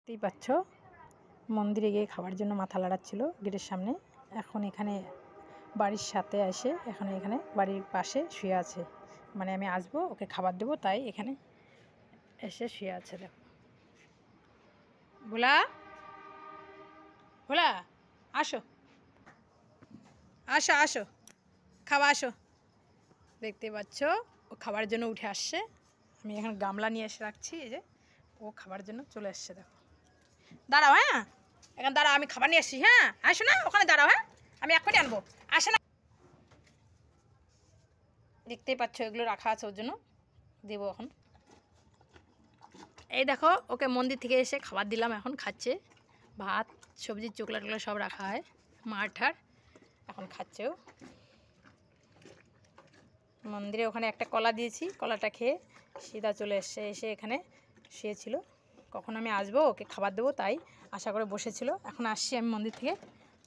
দেখতেই পাচ্ছ মন্দিরে গিয়ে খাবার জন্য মাথা লাড়াচ্ছিল গেটের সামনে। এখন এখানে বাড়ির সাথে এসে এখানে বাড়ির পাশে শুয়ে আছে। মানে আমি আসবো ওকে খাবার দেবো, তাই এখানে এসে শুয়ে আছে। দেখো ভোলা, ভোলা আসো আসো আসো, খাওয়া আসো। দেখতে পাচ্ছ ও খাবার জন্য উঠে আসছে। আমি এখানে গামলা নিয়ে এসে রাখছি, এই যে ও খাবার জন্য চলে আসছে। দেখো দাঁড়াও, হ্যাঁ এখানে দাঁড়াও, আমি খাবার নিয়ে এসছি। হ্যাঁ আসো না, ওখানে দাঁড়াও, হ্যাঁ আমি এক্ষুনি আনবো, আসে না। দেখতেই পাচ্ছ এগুলো রাখা আছে ওর জন্য, দেবো এখন। এই দেখো ওকে মন্দির থেকে এসে খাবার দিলাম, এখন খাচ্ছে। ভাত সবজি চোকলা টোকলা সব রাখা হয়, মার ঠার, এখন খাচ্ছেও। মন্দিরে ওখানে একটা কলা দিয়েছি, কলাটা খেয়ে সিধা চলে এসে এখানে শুয়েছিল। কখন আমি আসবো ওকে খাবার দেবো, তাই আশা করে বসেছিল। এখন আসছি আমি মন্দির থেকে,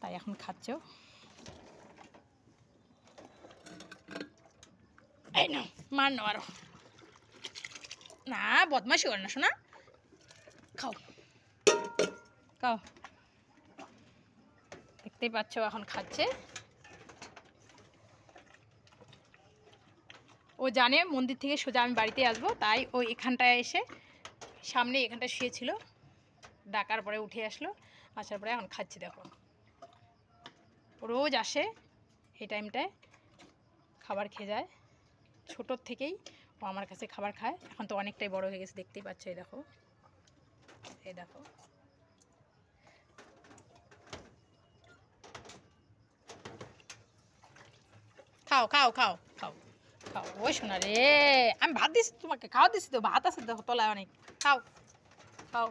তাই এখন খাচ্ছেও। এই না মার না, আরো না, বদমাশি করে না শোনা, খাও খাও। দেখতেই পাচ্ছ এখন খাচ্ছে। ও জানে মন্দির থেকে সোজা আমি বাড়িতে আসবো, তাই ও এখানটায় এসে সামনে এখানটা শুয়েছিল। ডাকার পরে উঠে আসলো, আসার পরে এখন খাচ্ছে। দেখো রোজ আসে এই টাইমটায় খাবার খেয়ে যায়। ছোটোর থেকেই ও আমার কাছে খাবার খায়, এখন তো অনেকটাই বড় হয়ে গেছে। দেখতেই পাচ্ছ, এই দেখো এই দেখো। খাও খাও খাও খাও খাও, ওই শোনা রে, আমি ভাত দিছি তোমাকে, খাওয়া দিছি তো, ভাত আছে দেখো তলায় অনেক, খাও খাও।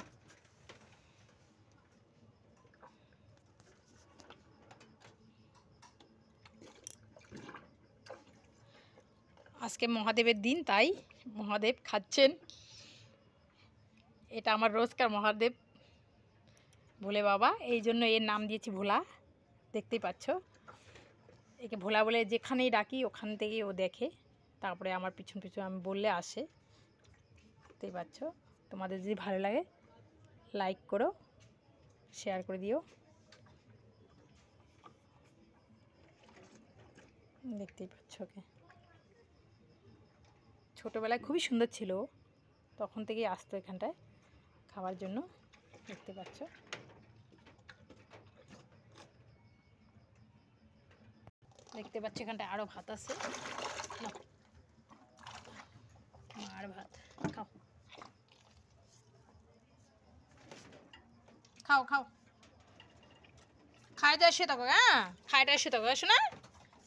আজকে মহাদেবের দিন, তাই মহাদেব খাচ্ছেন। এটা আমার রোজকার মহাদেব, ভোলে বাবা, এই জন্য এর নাম দিয়েছি ভোলা। দেখতেই পাচ্ছ একে ভোলা বলে, যেখানেই ডাকি ওখান থেকেই ও দেখে, তারপরে আমার পিছন পিছন আমি বললে আসে। দেখতেই পাচ্ছ। তোমাদের যদি ভালো লাগে লাইক করো, শেয়ার করে দিও। দেখতেই পাচ্ছ ওকে, ছোটোবেলায় খুবই সুন্দর ছিল, তখন থেকেই আসতো এখানটায় খাওয়ার জন্য। দেখতে পাচ্ছ। দেখতে পাচ্ছ এখানটায় আরও ভাত আছে, আর ভাত খাও খাও খাও, খাইতে এসে থাকো, হ্যাঁ খাইতে এসে থাকো, আসো না,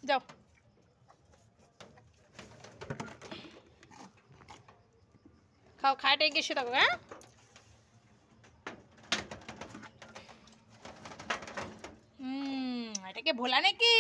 যাও খাও, খাইতে গিয়ে এসে থাকো, হ্যাঁ। এটাকে ভোলা নাকি?